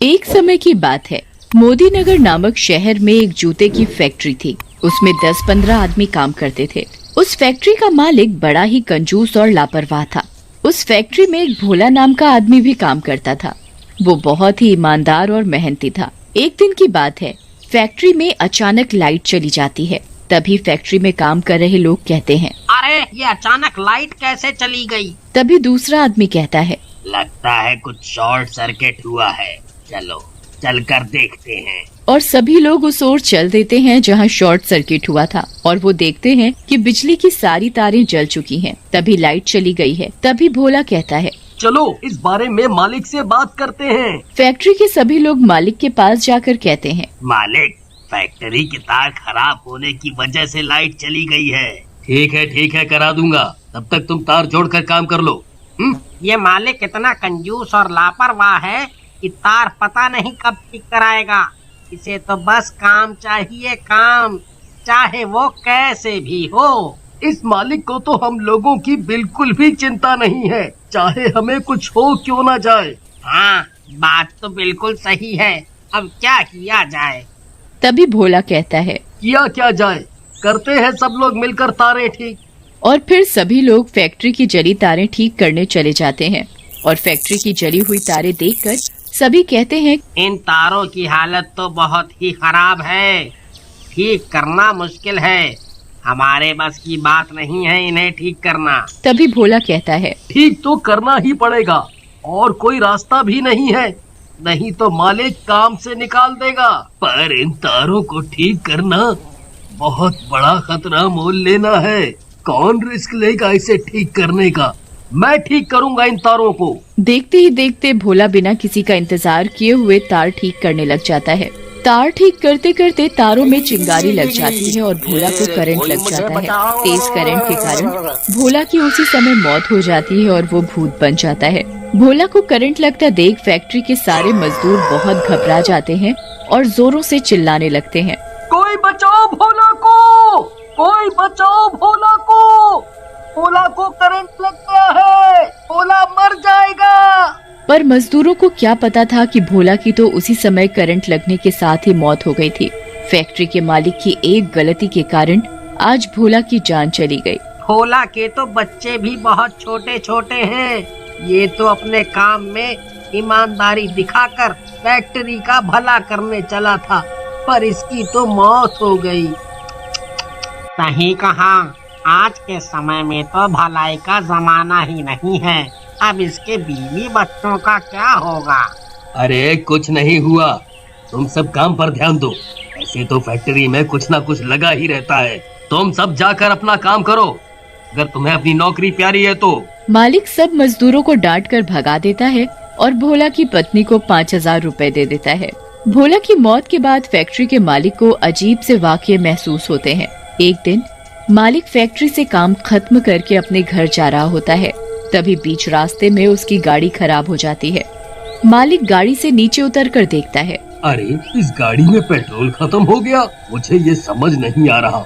एक समय की बात है। मोदी नगर नामक शहर में एक जूते की फैक्ट्री थी। उसमें 10-15 आदमी काम करते थे। उस फैक्ट्री का मालिक बड़ा ही कंजूस और लापरवाह था। उस फैक्ट्री में एक भोला नाम का आदमी भी काम करता था। वो बहुत ही ईमानदार और मेहनती था। एक दिन की बात है, फैक्ट्री में अचानक लाइट चली जाती है। तभी फैक्ट्री में काम कर रहे लोग कहते हैं, अरे ये अचानक लाइट कैसे चली गई? तभी दूसरा आदमी कहता है, लगता है कुछ शॉर्ट सर्किट हुआ है, चलो चलकर देखते हैं। और सभी लोग उस ओर चल देते हैं जहां शॉर्ट सर्किट हुआ था और वो देखते हैं कि बिजली की सारी तारें जल चुकी हैं। तभी लाइट चली गई है। तभी भोला कहता है, चलो इस बारे में मालिक से बात करते हैं। फैक्ट्री के सभी लोग मालिक के पास जाकर कहते हैं, मालिक, फैक्ट्री की तार खराब होने की वजह से लाइट चली गई है। ठीक है करा दूंगा, तब तक तुम तार जोड़कर काम कर लो। ये मालिक इतना कंजूस और लापरवाह है कि तार पता नहीं कब ठीक कराएगा। इसे तो बस काम चाहिए, काम, चाहे वो कैसे भी हो। इस मालिक को तो हम लोगों की बिल्कुल भी चिंता नहीं है, चाहे हमें कुछ हो क्यों ना जाए। हाँ, बात तो बिल्कुल सही है। अब क्या किया जाए? तभी भोला कहता है, किया क्या जाए, करते हैं सब लोग मिलकर तारें ठीक। और फिर सभी लोग फैक्ट्री की जली तारें ठीक करने चले जाते हैं। और फैक्ट्री की जली हुई तारें देखकर सभी कहते हैं, इन तारों की हालत तो बहुत ही खराब है, ठीक करना मुश्किल है। हमारे बस की बात नहीं है इन्हें ठीक करना। तभी भोला कहता है, ठीक तो करना ही पड़ेगा और कोई रास्ता भी नहीं है, नहीं तो मालिक काम से निकाल देगा। पर इन तारों को ठीक करना बहुत बड़ा खतरा मोल लेना है। कौन रिस्क लेगा इसे ठीक करने का? मैं ठीक करूंगा इन तारों को। देखते ही देखते भोला बिना किसी का इंतजार किए हुए तार ठीक करने लग जाता है। तार ठीक करते करते तारों में चिंगारी लग जाती है और भोला को करंट लग जाता है। तेज करंट के कारण भोला की उसी समय मौत हो जाती है और वो भूत बन जाता है। भोला को करंट लगता देख फैक्ट्री के सारे मजदूर बहुत घबरा जाते हैं और जोरों से चिल्लाने लगते हैं, कोई बचाओ भोला को, कोई बचाओ भोला को, भोला को करंट लग गया है, भोला मर जाएगा। पर मजदूरों को क्या पता था कि भोला की तो उसी समय करंट लगने के साथ ही मौत हो गई थी। फैक्ट्री के मालिक की एक गलती के कारण आज भोला की जान चली गई। भोला के तो बच्चे भी बहुत छोटे छोटे हैं। ये तो अपने काम में ईमानदारी दिखाकर फैक्ट्री का भला करने चला था, पर इसकी तो मौत हो गई। सही कहा, आज के समय में तो भलाई का जमाना ही नहीं है। अब इसके बीवी बच्चों का क्या होगा? अरे कुछ नहीं हुआ, तुम सब काम पर ध्यान दो। ऐसे तो फैक्ट्री में कुछ ना कुछ लगा ही रहता है। तुम सब जाकर अपना काम करो, अगर तुम्हें अपनी नौकरी प्यारी है तो। मालिक सब मजदूरों को डांट कर भगा देता है और भोला की पत्नी को 5,000 रुपए दे देता है। भोला की मौत के बाद फैक्ट्री के मालिक को अजीब से वाक़ये महसूस होते हैं। एक दिन मालिक फैक्ट्री से काम खत्म करके अपने घर जा रहा होता है। तभी बीच रास्ते में उसकी गाड़ी खराब हो जाती है। मालिक गाड़ी से नीचे उतरकर देखता है, अरे इस गाड़ी में पेट्रोल खत्म हो गया। मुझे ये समझ नहीं आ रहा।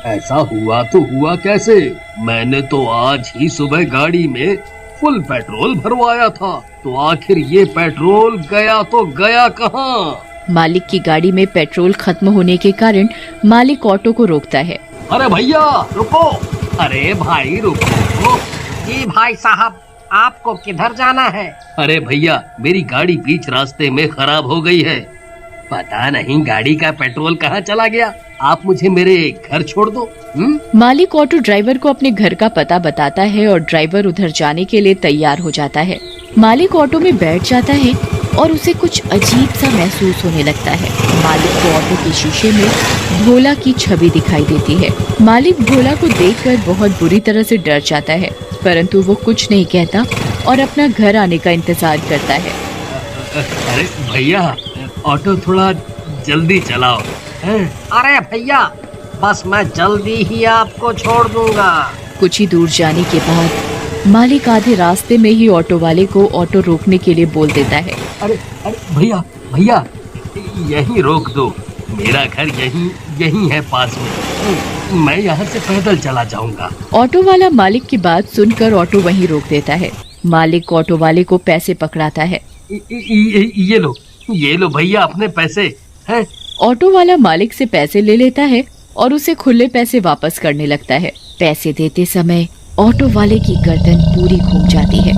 ऐसा हुआ तो हुआ कैसे? मैंने तो आज ही सुबह गाड़ी में फुल पेट्रोल भरवाया था, तो आखिर ये पेट्रोल गया तो गया कहाँ? मालिक की गाड़ी में पेट्रोल खत्म होने के कारण मालिक ऑटो को रोकता है। अरे भैया रुको, अरे भाई रुको। जी भाई साहब, आपको किधर जाना है? अरे भैया, मेरी गाड़ी बीच रास्ते में खराब हो गई है। पता नहीं गाड़ी का पेट्रोल कहाँ चला गया। आप मुझे मेरे घर छोड़ दो। मालिक ऑटो ड्राइवर को अपने घर का पता बताता है और ड्राइवर उधर जाने के लिए तैयार हो जाता है। मालिक ऑटो में बैठ जाता है और उसे कुछ अजीब सा महसूस होने लगता है। मालिक को ऑटो के शीशे में भोला की छवि दिखाई देती है। मालिक भोला को देखकर बहुत बुरी तरह से डर जाता है, परंतु वो कुछ नहीं कहता और अपना घर आने का इंतजार करता है। अरे भैया, ऑटो थोड़ा जल्दी चलाओ। अरे भैया, बस मैं जल्दी ही आपको छोड़ दूंगा। कुछ ही दूर जाने के बाद मालिक आधे रास्ते में ही ऑटो वाले को ऑटो रोकने के लिए बोल देता है। अरे भैया भैया, यहीं रोक दो, मेरा घर यहीं है पास में। मैं यहाँ से पैदल चला जाऊंगा। ऑटो वाला मालिक की बात सुनकर ऑटो वहीं रोक देता है। मालिक ऑटो वाले को पैसे पकड़ाता है। ये लो भैया अपने पैसे हैं। ऑटो वाला मालिक से पैसे ले लेता है और उसे खुले पैसे वापस करने लगता है। पैसे देते समय ऑटो वाले की गर्दन पूरी घूम जाती है।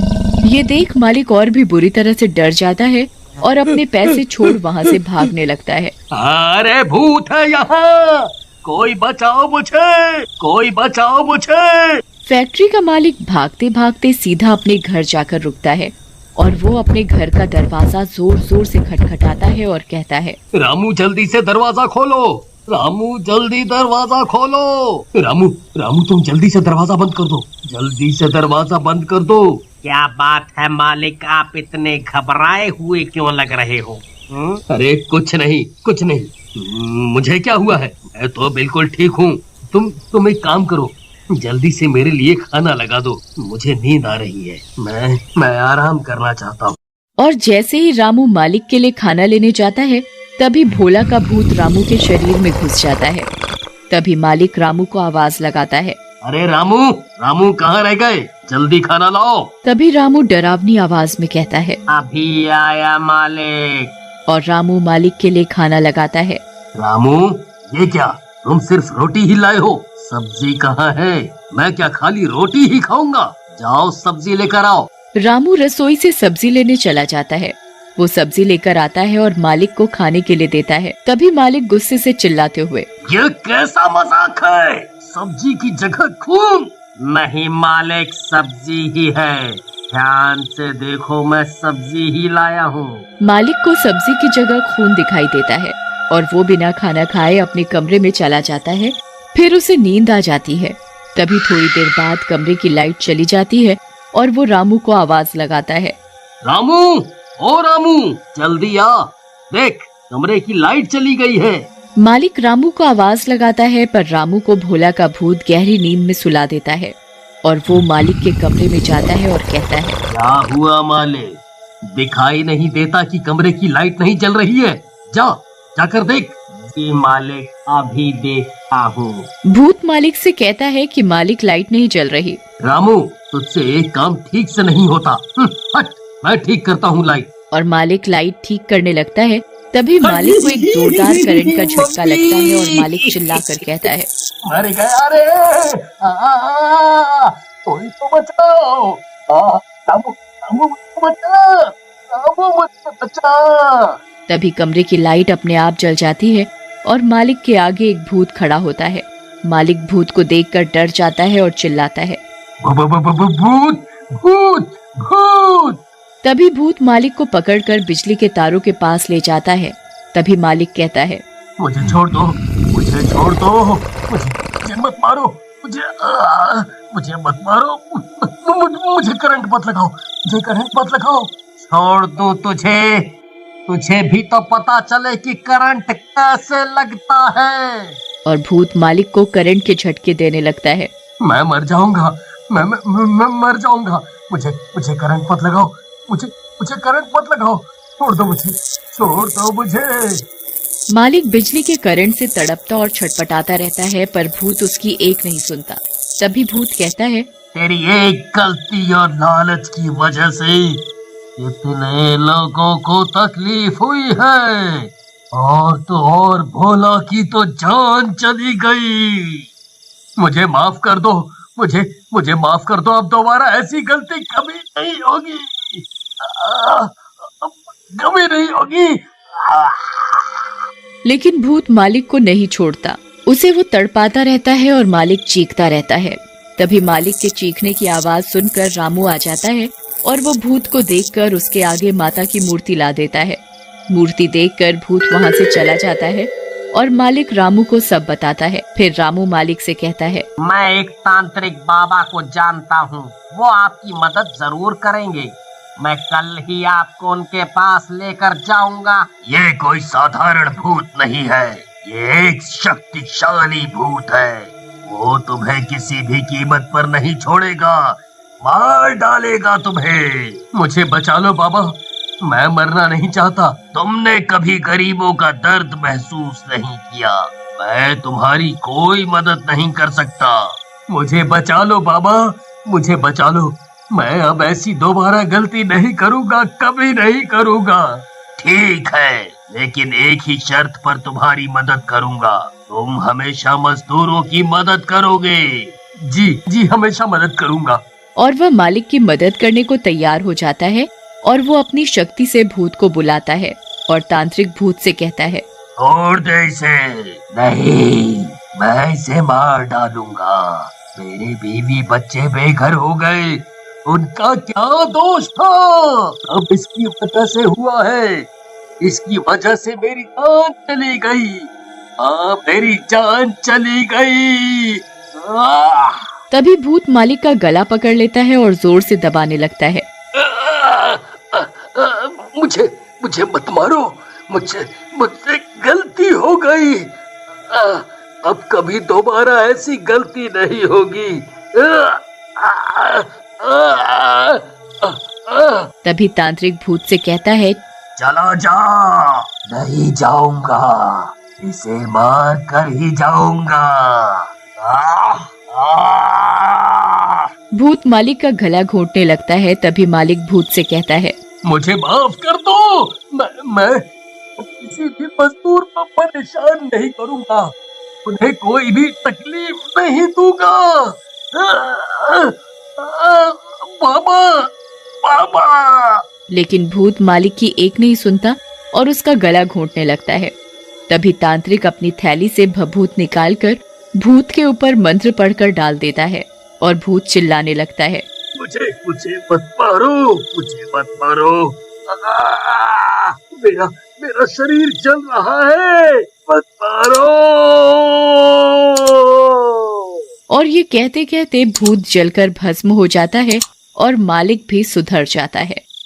ये देख मालिक और भी बुरी तरह से डर जाता है और अपने पैसे छोड़ वहाँ से भागने लगता है। अरे भूत है यहाँ, कोई बचाओ मुझे, कोई बचाओ मुझे। फैक्ट्री का मालिक भागते भागते सीधा अपने घर जाकर रुकता है और वो अपने घर का दरवाजा जोर जोर से खटखटाता है और कहता है, रामू जल्दी से दरवाजा खोलो, रामू जल्दी दरवाजा खोलो। रामू रामू तुम जल्दी से दरवाजा बंद कर दो, जल्दी से दरवाजा बंद कर दो। क्या बात है मालिक, आप इतने घबराए हुए क्यों लग रहे हो? अरे कुछ नहीं, मुझे क्या हुआ है, मैं तो बिल्कुल ठीक हूँ। तुम एक काम करो, जल्दी से मेरे लिए खाना लगा दो, मुझे नींद आ रही है, मैं आराम करना चाहता हूँ। और जैसे ही रामू मालिक के लिए खाना लेने जाता है तभी भोला का भूत रामू के शरीर में घुस जाता है। तभी मालिक रामू को आवाज लगाता है, अरे रामू कहाँ रह गए, जल्दी खाना लाओ। तभी रामू डरावनी आवाज में कहता है, अभी आया मालिक। और रामू मालिक के लिए खाना लगाता है। रामू ये क्या, तुम सिर्फ रोटी ही लाए हो, सब्जी कहाँ है? मैं क्या खाली रोटी ही खाऊंगा? जाओ सब्जी लेकर आओ। रामू रसोई से सब्जी लेने चला जाता है। वो सब्जी लेकर आता है और मालिक को खाने के लिए देता है। तभी मालिक गुस्से से चिल्लाते हुए, ये कैसा मजाक है, सब्जी की जगह खून। नहीं मालिक, सब्जी ही है, ध्यान से देखो, मैं सब्जी ही लाया हूँ। मालिक को सब्जी की जगह खून दिखाई देता है और वो बिना खाना खाए अपने कमरे में चला जाता है। फिर उसे नींद आ जाती है। तभी थोड़ी देर बाद कमरे की लाइट चली जाती है और वो रामू को आवाज लगाता है, रामू, ओ रामू जल्दी आ, देख कमरे की लाइट चली गई है। मालिक रामू को आवाज लगाता है पर रामू को भोला का भूत गहरी नींद में सुला देता है और वो मालिक के कमरे में जाता है और कहता है, क्या हुआ मालिक, दिखाई नहीं देता कि कमरे की लाइट नहीं जल रही है, जाकर देख। जी मालिक, अभी देखता हूँ। भूत मालिक से कहता है कि मालिक लाइट नहीं जल रही। रामू तुझसे एक काम ठीक से नहीं होता, हट, मैं ठीक करता हूँ लाइट। और मालिक लाइट ठीक करने लगता है। तभी मालिक को एक जोरदार करंट का झटका लगता है और मालिक चिल्लाकर कहता है, मर गया रे, कोई तो बचाओ, रामू मुझे बचा। तभी कमरे की लाइट अपने आप जल जाती है और मालिक के आगे एक भूत खड़ा होता है। मालिक भूत को देखकर डर जाता है और चिल्लाता है, भूत भूत भूत। तभी भूत मालिक को पकड़कर बिजली के तारों के पास ले जाता है। तभी मालिक कहता है, मुझे छोड़ दो, मुझे मत मारो, मुझे मत मारो, मुझे करंट मत लगाओ, छोड़ दूं तुझे भी तो पता चले कि करंट कैसे लगता है। और भूत मालिक को करंट के झटके देने लगता है। मैं मर जाऊंगा, मैं मर जाऊंगा, मुझे करंट मत लगाओ, मुझे करंट मत लगाओ, छोड़ दो मुझे। मालिक बिजली के करंट से तड़पता और छटपटाता रहता है पर भूत उसकी एक नहीं सुनता। तभी भूत कहता है, तेरी एक गलती और लालच की वजह से इतने लोगों को तकलीफ हुई है, और भोला की तो जान चली गई। मुझे माफ कर दो, मुझे माफ कर दो, अब दोबारा ऐसी गलती कभी नहीं होगी, कभी नहीं होगी। लेकिन भूत मालिक को नहीं छोड़ता, उसे वो तड़पाता रहता है और मालिक चीखता रहता है। तभी मालिक के चीखने की आवाज सुनकर रामू आ जाता है और वो भूत को देखकर उसके आगे माता की मूर्ति ला देता है। मूर्ति देखकर भूत वहाँ से चला जाता है और मालिक रामू को सब बताता है। फिर रामू मालिक से कहता है, मैं एक तांत्रिक बाबा को जानता हूँ, वो आपकी मदद जरूर करेंगे। मैं कल ही आपको उनके पास लेकर जाऊंगा। ये कोई साधारण भूत नहीं है, ये एक शक्तिशाली भूत है। वो तुम्हें किसी भी कीमत पर नहीं छोड़ेगा, मार डालेगा तुम्हें। मुझे बचा लो बाबा, मैं मरना नहीं चाहता। तुमने कभी गरीबों का दर्द महसूस नहीं किया, मैं तुम्हारी कोई मदद नहीं कर सकता। मुझे बचा लो बाबा, मुझे बचा लो, मैं अब ऐसी दोबारा गलती नहीं करूंगा, कभी नहीं करूंगा। ठीक है, लेकिन एक ही शर्त पर तुम्हारी मदद करूंगा। तुम हमेशा मजदूरों की मदद करोगे। जी जी, हमेशा मदद करूंगा। और वह मालिक की मदद करने को तैयार हो जाता है और वो अपनी शक्ति से भूत को बुलाता है और तांत्रिक भूत से कहता है, छोड़ दे इसे। नहीं, मैं इसे मार डालूंगा। मेरे बीवी बच्चे बेघर हो गए, उनका क्या दोष था? अब इसकी वजह से हुआ है, इसकी वजह से मेरी जान चली गई। हाँ, मेरी जान चली गई। तभी भूत मालिक का गला पकड़ लेता है और जोर से दबाने लगता है। मुझे मुझे मत मारो, मुझसे गलती हो गई। अब कभी दोबारा ऐसी गलती नहीं होगी। तभी तांत्रिक भूत से कहता है, चला जा। नहीं जाऊंगा, इसे मार कर ही जाऊंगा। भूत मालिक का गला घोंटने लगता है। तभी मालिक भूत से कहता है, मुझे माफ कर दो। मैं किसी भी मजदूर को परेशान नहीं करूंगा, उन्हें कोई भी तकलीफ नहीं दूंगा। बाबा, बाबा। लेकिन भूत मालिक की एक नहीं सुनता और उसका गला घोंटने लगता है। तभी तांत्रिक अपनी थैली से भभूत निकालकर भूत के ऊपर मंत्र पढ़कर डाल देता है और भूत चिल्लाने लगता है, मुझे मत मारो, मुझे मत मारो। मेरा शरीर जल रहा है, मत मारो। और ये कहते कहते भूत जलकर भस्म हो जाता है और मालिक भी सुधर जाता है।